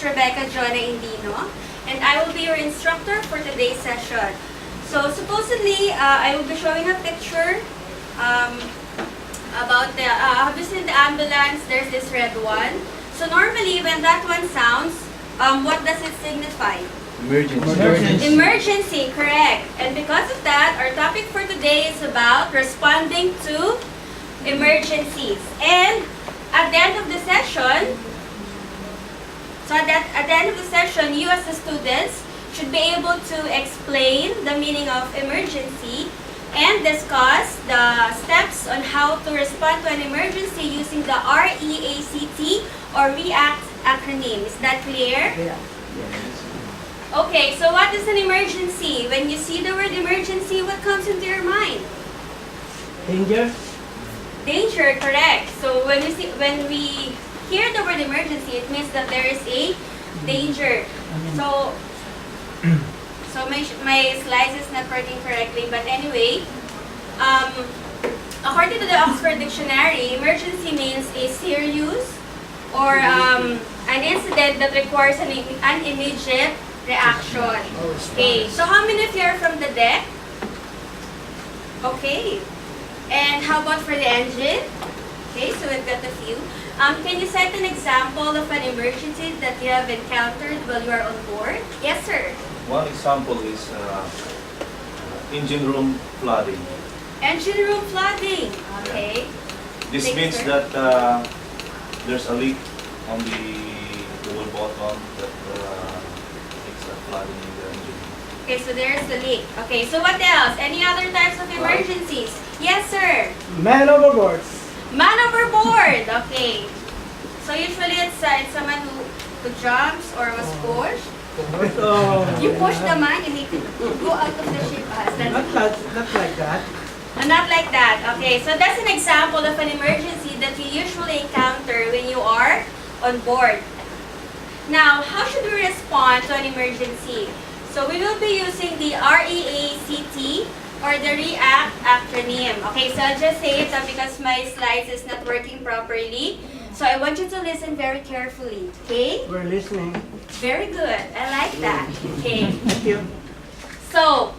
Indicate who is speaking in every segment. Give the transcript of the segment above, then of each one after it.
Speaker 1: Rebecca Joanna Indino, and I will be your instructor for today's session. So supposedly, I will be showing a picture about the, obviously in the ambulance, there's this red one. So normally, when that one sounds, what does it signify?
Speaker 2: Emergency.
Speaker 1: Emergency, correct. And because of that, our topic for today is about responding to emergencies. And at the end of the session, at the end of the session, you as the students should be able to explain the meaning of emergency and discuss the steps on how to respond to an emergency using the REACT or REACT acronym. Is that clear?
Speaker 2: Yeah.
Speaker 1: Okay, so what is an emergency? When you see the word emergency, what comes into your mind?
Speaker 2: Danger.
Speaker 1: Danger, correct. So when we hear the word emergency, it means that there is a danger. So my slides is not working correctly, but anyway, according to the Oxford Dictionary, emergency means a serious or an incident that requires an immediate reaction. Okay, so how many of you are from the deck? Okay. And how about for the engine? Okay, so we've got a few. Can you cite an example of an emergency that you have encountered while you are on board? Yes, sir.
Speaker 3: One example is engine room flooding.
Speaker 1: Engine room flooding. Okay.
Speaker 3: This
Speaker 1: Thank you,
Speaker 3: means
Speaker 1: sir.
Speaker 3: that there's a leak on the wheel bottom that makes a flooding in the engine.
Speaker 1: Okay, so there's the leak. Okay, so what else? Any other types of emergencies? Yes, sir.
Speaker 2: Man overboard.
Speaker 1: Man overboard. Okay. So usually it's someone who jumps or was pushed. You push the man, you need to go out of the ship.
Speaker 2: Not like that.
Speaker 1: Not like that. Okay, so that's an example of an emergency that you usually encounter when you are on board. Now, how should we respond to an emergency? So we will be using the REACT or the REACT acronym. Okay, so I'll just say it because my slides is not working properly. So I want you to listen very carefully, okay?
Speaker 2: We're listening.
Speaker 1: Very good. I like that. Okay.
Speaker 2: Thank you.
Speaker 1: So,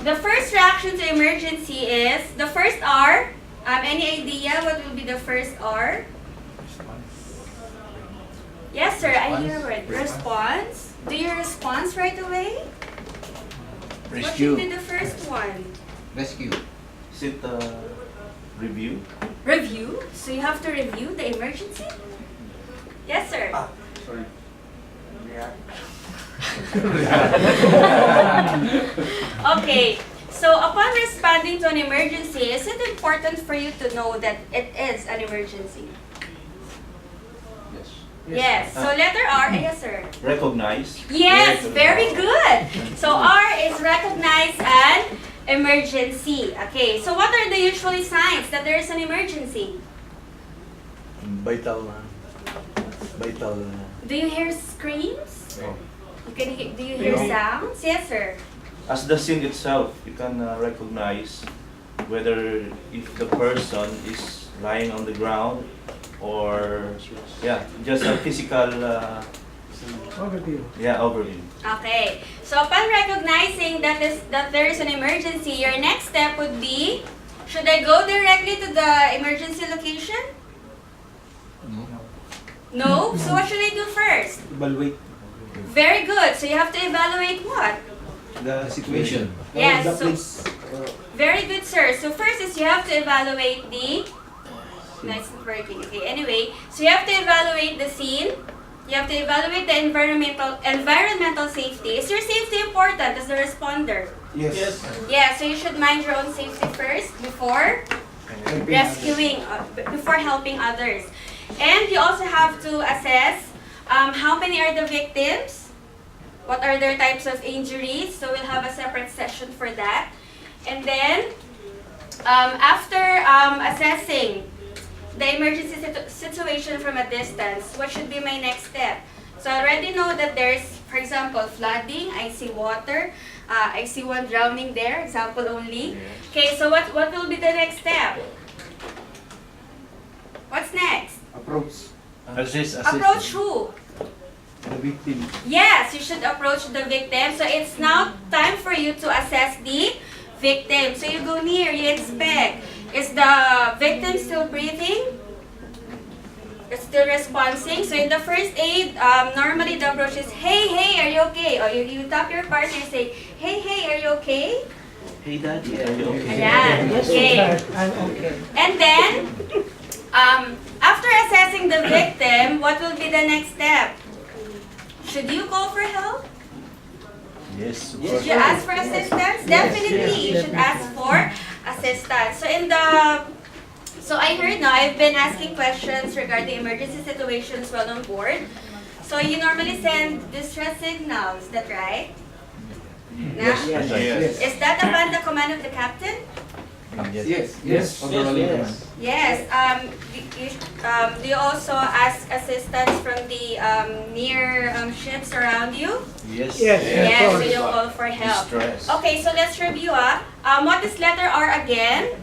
Speaker 1: the first reaction to emergency is the first R. Any idea what will be the first R? Yes, sir. I hear a word. Response. Do you response right away? What should be the first one?
Speaker 4: Rescue.
Speaker 3: Is it review?
Speaker 1: Review. So you have to review the emergency? Yes, sir.
Speaker 3: Sorry.
Speaker 1: Okay. So upon responding to an emergency, is it important for you to know that it is an emergency?
Speaker 3: Yes.
Speaker 1: Yes. So letter R. Yes, sir.
Speaker 3: Recognize.
Speaker 1: Yes, very good. So R is recognize an emergency. Okay, so what are the usual signs that there is an emergency?
Speaker 4: Vital.
Speaker 1: Do you hear screams?
Speaker 3: No.
Speaker 1: Do you hear
Speaker 3: No.
Speaker 1: sounds? Yes, sir.
Speaker 3: As the scene itself, you can recognize whether if the person is lying on the ground or just a physical
Speaker 2: Overview.
Speaker 3: overview.
Speaker 1: Okay. So upon recognizing that there is an emergency, your next step would be, should I go directly to the emergency location? No? So what should I do first?
Speaker 4: Evaluate
Speaker 1: Very good. So you have to evaluate what?
Speaker 4: the situation.
Speaker 1: Yes. So very good, sir. So first is you have to evaluate the... No, it's not working. Okay, anyway. So you have to evaluate the scene. You have to evaluate the environmental safety. Is your safety important as the responder?
Speaker 4: Yes.
Speaker 1: Yeah, so you should mind your own safety first before rescuing, before helping others. And you also have to assess how many are the victims, what are their types of injuries. So we'll have a separate session for that. And then, after assessing the emergency situation from a distance, what should be my next step? So I already know that there's, for example, flooding. I see water. I see one drowning there, example only. Okay, so what will be the next step? What's next?
Speaker 4: Approach.
Speaker 3: Assist.
Speaker 1: Approach who?
Speaker 4: The victim.
Speaker 1: Yes, you should approach the victim. So it's now time for you to assess the victim. So you go near, you inspect. Is the victim still breathing? It's still responding. So in the first aid, normally the approach is, hey, are you okay? Or you tap your partner and say, hey, are you okay?
Speaker 3: Hey daddy, are you okay?
Speaker 1: Ayan, okay.
Speaker 2: I'm okay.
Speaker 1: And then, after assessing the victim, what will be the next step? Should you call for help?
Speaker 3: Yes. of
Speaker 1: Should
Speaker 3: course.
Speaker 1: you ask for assistance? Definitely, you should ask for assistance. So I heard now, I've been asking questions regarding emergency situations while on board. So you normally send distress signals, is that right?
Speaker 2: Yes, yes,
Speaker 3: Yes.
Speaker 1: Is that upon the command of the captain?
Speaker 4: Yes. Overall command.
Speaker 1: Yes. Do you also ask assistance from the near ships around you?
Speaker 3: Yes.
Speaker 2: Yes.
Speaker 1: Yes,
Speaker 2: of
Speaker 1: so
Speaker 2: course.
Speaker 1: you call for help.
Speaker 3: Distress.
Speaker 1: Okay, so let's review. What is letter R again?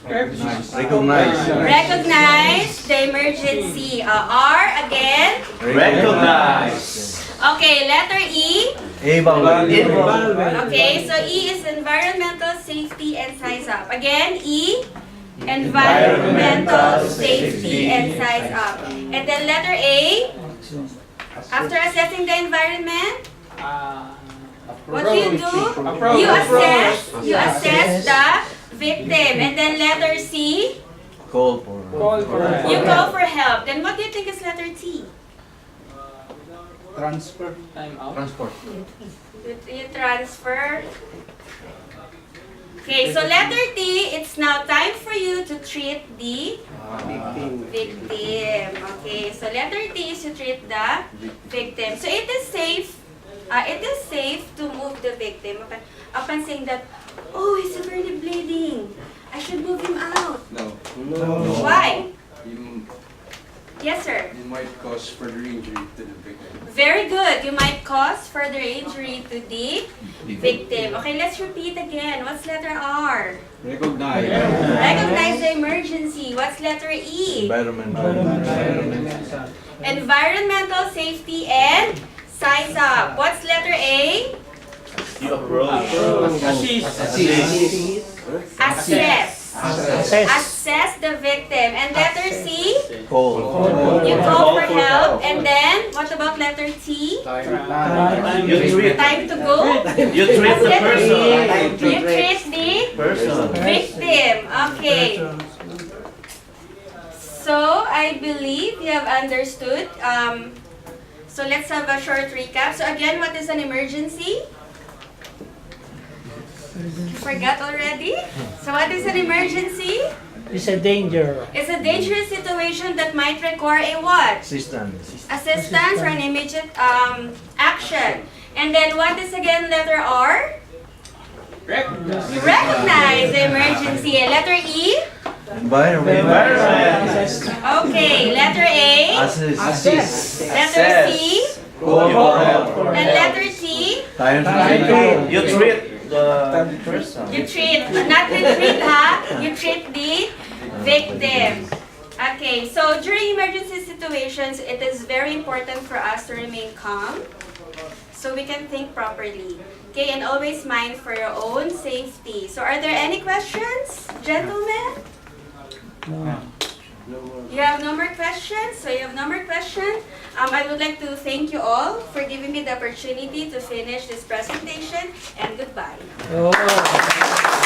Speaker 4: Recognize.
Speaker 1: Recognize the emergency. R again.
Speaker 3: Recognize.
Speaker 1: Okay, letter E.
Speaker 2: Evaluate.
Speaker 1: Okay, so E is environmental safety and size up. Again, E. Environmental safety and size up. And then letter A. After assessing the environment, what do? You assess the victim. And then letter C.
Speaker 3: Call for.
Speaker 1: You call for help. Then what do you think is letter T?
Speaker 5: Transfer time out.
Speaker 4: Transport.
Speaker 1: You transfer. Okay, so letter T, it's now time for you to treat the victim. Okay, so letter T is to treat the victim. So it is safe. It is safe to move the victim upon saying that, oh, he's severely bleeding. I should move him out.
Speaker 6: No,
Speaker 1: Why?
Speaker 6: you,
Speaker 1: Yes, sir.
Speaker 6: you might cause further injury to the victim.
Speaker 1: Very good. You might cause further injury to the victim. Okay, let's repeat again. What's letter R?
Speaker 4: Recognize.
Speaker 1: Recognize the emergency. What's letter E? Environmental safety and size up. What's letter A?
Speaker 3: You approach.
Speaker 1: Assess.
Speaker 2: Assess.
Speaker 1: Assess the victim. And letter C?
Speaker 3: Call.
Speaker 1: You call for help. And then, what about letter T?
Speaker 3: You treat.
Speaker 1: Time to go?
Speaker 3: You treat the
Speaker 1: Letter
Speaker 3: person.
Speaker 1: E? You treat the
Speaker 3: Person.
Speaker 1: victim. Okay. So, I believe you have understood. So, let's have a short recap. So, again, what is an emergency? You forgot already? So, what is an emergency?
Speaker 2: It's a danger.
Speaker 1: It's a dangerous situation that might require a what?
Speaker 3: Assistance.
Speaker 1: Assistance or an immediate action. And then, what is again letter R? You recognize the emergency. And letter E?
Speaker 3: Environment.
Speaker 1: Okay, letter A.
Speaker 3: Assist.
Speaker 1: Letter C.
Speaker 3: Call for help.
Speaker 1: And letter T.
Speaker 3: Time to You treat the person.
Speaker 1: You treat, not retreat ha, you treat the victim. Okay, so during emergency situations, it is very important for us to remain calm so we can think properly. Okay, and always mind for your own safety. So are there any questions, gentlemen? You have no more questions? So you have no more questions? I would like to thank you all for giving me the opportunity to finish this presentation, and goodbye.
Speaker 2: Oh.